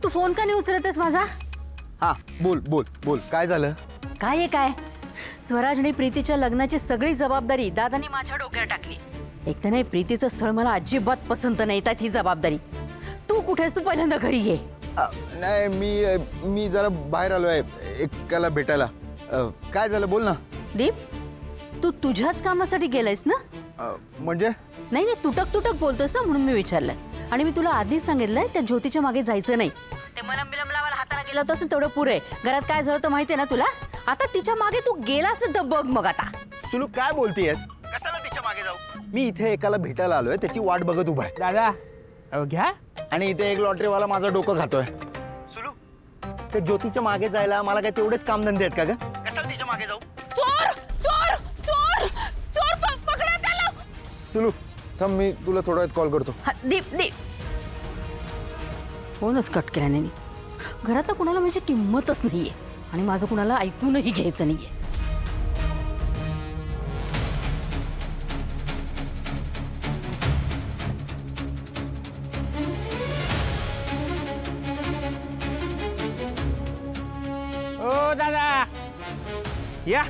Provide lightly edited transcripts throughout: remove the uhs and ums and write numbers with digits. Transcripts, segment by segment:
तू phone का नाही उचलतेस माझा? हा बोल बोल बोल, काय झालं? काय आहे काय? स्वराज आणि प्रीतीच्या लग्नाची सगळी जबाबदारी दादानी माझ्या डोक्यावर टाकली. एक तर नाही, प्रीतीचं स्थळ मला अजिबात पसंत नाही, त्यात ही जबाबदारी. तू कुठेस? तू पहिल्यांदा घरी ये. नाही मी जरा बाहेर आलोय एकाला भेटायला. काय झालं बोल ना. दीप, तू तुझ्याच कामासाठी गेलायस ना? म्हणजे नाही नाही, तुटक तुटक बोलतोयस ना, म्हणून मी विचारलंय. आणि मी तुला आधीच सांगितलंय त्या ज्योतीच्या मागे जायचं नाही. ते मलम बिलम लावायला हाताला गेलं होतंस ना, तेवढं पुरे. घरात काय झालं तर माहितीये ना तुला. आता तिच्या मागे तू गेलास तर बघ मग आता. सुलू काय बोलतेयस? कशाला तिच्या मागे जाऊ? मी इथे एकाला भेटायला आलोय, त्याची वाट बघत उभा आहे. दादा अहो घ्या. आणि इथे एक लॉटरीवाला माझं डोकं खातोय. सुलू, त्या ज्योतीच्या मागे जायला मला काय तेवढेच कामधंदे आहेत का ग? कशाला तिच्या मागे जाऊ? चोर चोर चोर चोर, पकडा त्याला. सुलू थांब, मी तुला थोडा वेळ कॉल करतो. दीप दीप, फोनच कट केला नाही. घरात कुणाला माझी किंमतच नाहीये आणि माझं कुणाला ऐकूनही घ्यायचं नाहीये. ओ दादा या.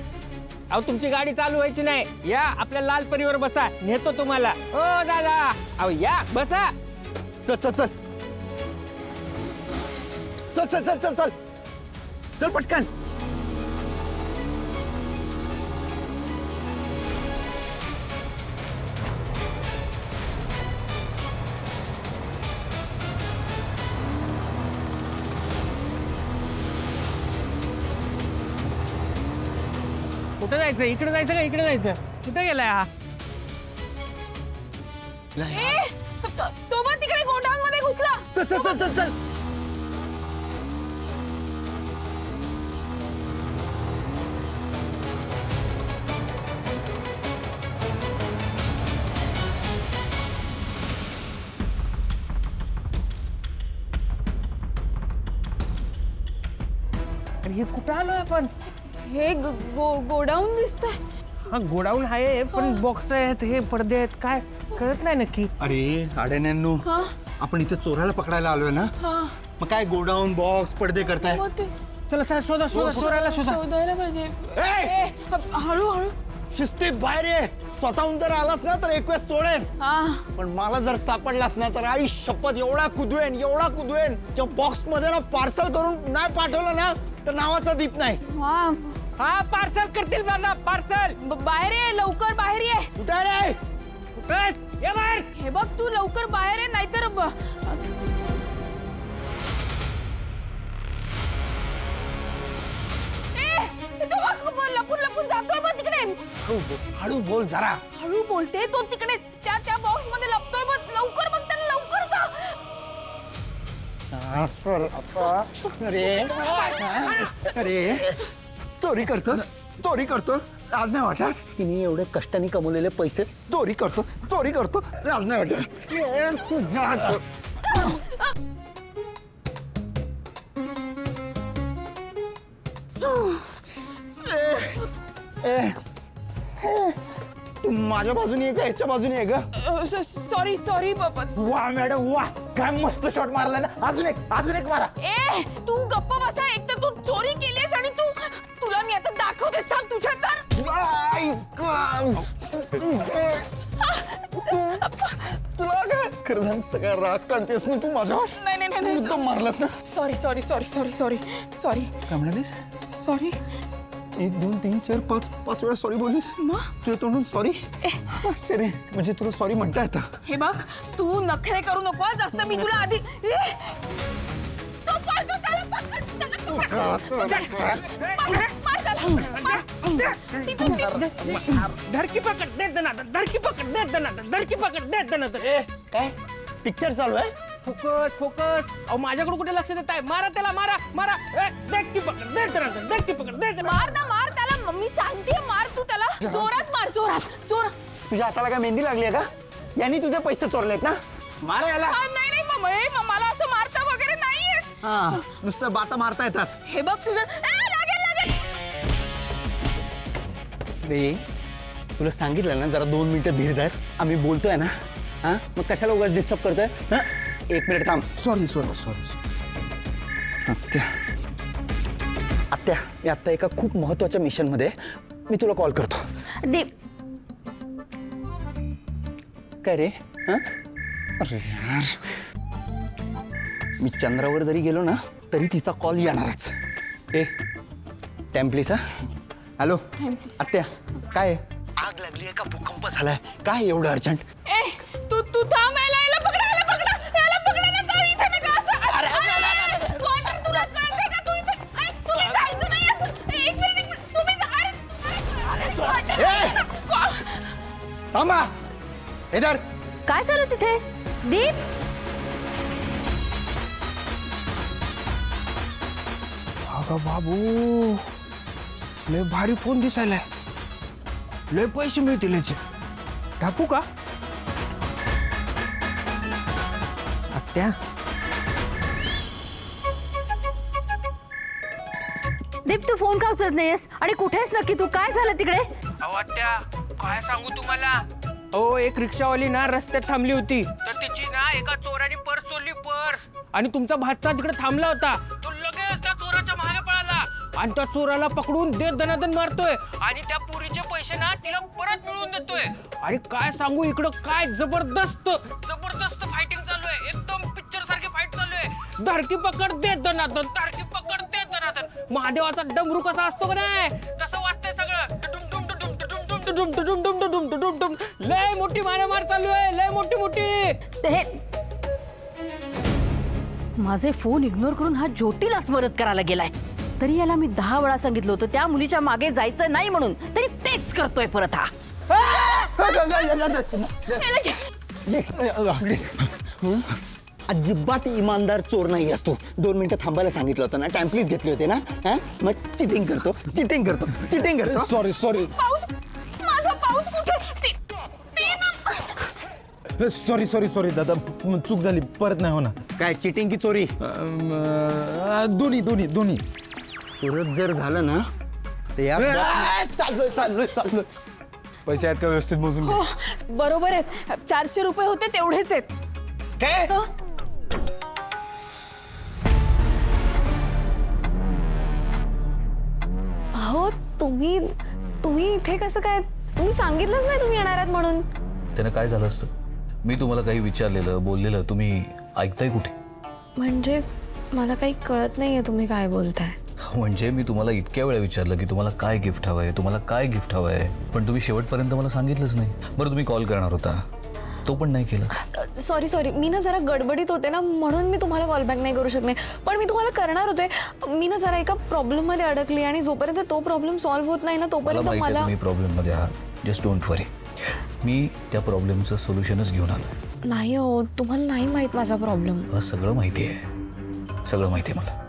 अहो तुमची गाडी चालू व्हायची नाही. या आपल्या लाल परीवर बसा, नेतो तुम्हाला. ओ दादा अहो या बसा. चल चल चल चल चल चल चल चल चल पटकन. कुठं जायचं? इकडे जायचं का इकडे जायचं? कुठे गेलाय हा? तो पण तिकडे गोडाऊन मध्ये घुसला. चल चल चल चल चल. अरे हे कुठं आलोय आपण? हे गोडाऊन दिसतंय. हा गोडाऊन आहे, पण बॉक्स आहेत, हे पडदे आहेत, काय कळत नाही नक्की. अरे अडेन्यांनो, आपण इथे चोराला पकडायला आलोय ना. मग काय गोडाऊन बॉक्स पडदे करताय? चला चला शोधा शोधा, चोराला शोधा. शोधायला पाहिजे. ए! हळू हळू. शिस्तीत बाहेर ये. स्वतःहून जर आलास ना तर एक वेळ सोडेन, पण मला जर सापडलास ना तर आई शपथ एवढा कुदवेन त्या बॉक्स मध्ये ना पार्सल करून नाही पाठवलं ना तर नावाचा दीप नाही. हा पार्सल करतील दादा, पार्सल. बाहेर ये लवकर, बाहेर ये. कुठे रे? कुठं ये बाहेर. हे बघ तू लवकर बाहेर ये, नाहीतर लपून लपून जातोय बघ तिकडे. हळू बोल जरा. हळू बोलते तो, तिकडे त्या बॉक्स मध्ये लपतोय बघ. लवकर बघ त्याला, लवकर जा. अरे अरे चोरी करतो लाज नाही वाटत? तिने एवढे कष्टाने कमवलेले पैसे चोरी करतो लाज नाही वाटत? तुझ्या तू माझ्या बाजूने आहे का ह्याच्या बाजूने आहे का? सॉरी सॉरी बाबा. वा मॅडम वा, काय मस्त शॉट मारला ना. अजून एक मारा. ए तू गप्प बसा. एक तर तू चोरी केलीस आणि तुला मी आता दाखवतेस. थांब तुझ्या तर. तुला काय खरं सगळा राग काढतेस मी तू माझ्यावर? नाही मुद्दाम मारलास ना. Sorry sorry sorry sorry sorry sorry काय म्हणालीस? सॉरी. 1 2 3 4 5 वेळा सॉरी बोललीस. तुझ्या तोंडून सॉरी? रे म्हणजे तुला सॉरी म्हणता येतं? हे बघ तू नखरे करू नको जास्त. मी तुला आधी तो पळतो, त्याला पकड, त्याला पकड. धडकी पकड देत ना, धडकी पकड देत ना, धडकी पकड देत ना. काय पिक्चर चालू आहे? फोकस. अहो माझ्याकडे कुठे लक्ष देत आहे? मारा त्याला, मारा. धडकी पकड देत ना, धडकी पकड देत ना. मार ना, मार त्याला. मी सांगते मार तू त्याला. जोरात मार, जोरात. तुझ्या हाताला काय मेहंदी लागली आहे का? यांनी तुझे पैसे चोरलेत ना? मारा याला. नाही मला असं मारता वगैरे नाहीये. हा नुसतं बाता मारता येतात. हे बघ तुझं. लागेल. रे तुला सांगितलं ना जरा 2 मिनिटं धीर धर. आम्ही बोलतोय ना. हा मग कशाला उगाच डिस्टर्ब करतोय? 1 मिनिट थांब. सॉरी आत्या आत्या मी आत्ता एका खूप महत्वाच्या मिशन मध्ये आहे. मी तुला कॉल करतो. दीप काय रे हं? अरे यार मी चंद्रावर जरी गेलो ना तरी तिचा कॉल येणारच. ए टाइम प्लीज. हॅलो आत्या काय आहे? आग लागली आहे का भूकंप झालाय काय एवढं अर्जंट? ए तू थांब याला पकडा ना तर इथे नका असं कोण तुला कळतंय का तू इथे तुम्ही जायचं नाही असं एक मिनिट तुम्ही थांबा इधर. काय चालू तिथे दीप? अगं बाबू लय भारी फोन दिसायलाय. लय पैसे मिळतील याचे. टाकू का आत्या? दीप तू फोन का उचलत नाहीयेस आणि कुठेस नक्की तू? काय झालं तिकडे? अहो आत्या काय सांगू तुम्हाला. अहो एक रिक्षावाली ना रस्त्यात थांबली होती तर तिची ना एका चोराने पर्स चोरली. पर्स आणि तुमचा भाचा तिकडे थांबला होता. तो लगेच त्या चोराच्या मागे पळाला आणि त्या चोराला पकडून देत दनादन मारतोय आणि त्या पुरीचे पैसे ना तिला परत मिळवून देतोय. आणि काय सांगू इकडं काय जबरदस्त फायटिंग चालू आहे. एकदम पिक्चर सारखी फाईट चालू आहे. धडकी पकड देत दनादन, धडकी पकड देत दनादन. महादेवाचा डमरू कसा असतो का नाही तसं वाजतंय सगळं. लय मोठी मारामार चालू आहे. लय मोठी. ते माझे फोन इग्नोर करून हा ज्योतीलाच मदत करायला गेलाय. तरी याला मी 10 वेळा सांगितलं होतं त्या मुलीच्या मागे जायचं नाही म्हणून, तरी तेच करतोय परत हा. अजिबात इमानदार चोर नाही असतो. 2 मिनिटं थांबायला सांगितलं होतं ना. टाइम प्लीज घेतले होते ना. हा मग चिटिंग करतो. सॉरी पाऊच माझा पाऊच कुठे सॉरी दादा चूक झाली परत नाही होणार. काय चिटिंग की चोरी? दोन्ही परत जर झालं ना तर या चाललोय पैसे आहेत का व्यवस्थित मोजून? हो बरोबर आहेत. 400 रुपये होते तेवढेच आहेत. काय? अहो तुम्ही इथे कसं काय? तुम्ही सांगितलंच नाही तुम्ही येणार आहात म्हणून. त्यानं काय झालं असतं? मी तुम्हाला काही विचारलेलं बोललेलं तुम्ही ऐकताय कुठे? म्हणजे मला काही कळत नाहीये तुम्ही काय बोलताय. म्हणजे मी तुम्हाला इतक्या वेळा विचारलं की तुम्हाला काय गिफ्ट हवंय, तुम्हाला काय गिफ्ट हवंय, पण तुम्ही शेवटपर्यंत मला सांगितलंच नाही. बरं तुम्ही कॉल करणार होता तो पण नाही केला. सॉरी मी ना जरा गडबडीत होते ना म्हणून मी तुम्हाला कॉल बॅक नाही करू शकले. पण मी तुम्हाला करणार होते. मी ना जरा एका प्रॉब्लेम मध्ये अडकली आणि जोपर्यंत तो प्रॉब्लेम सॉल्व्ह होत नाही ना मला तोपर्यंत माहिती आहे मला तुम्ही प्रॉब्लेममध्ये आहात. जस्ट डोंट वरी. मी त्या प्रॉब्लेमचं सोल्युशनच घेऊन आलो. नाही हो तुम्हाला नाही माहित माझा प्रॉब्लेम. मला सगळं माहिती आहे मला.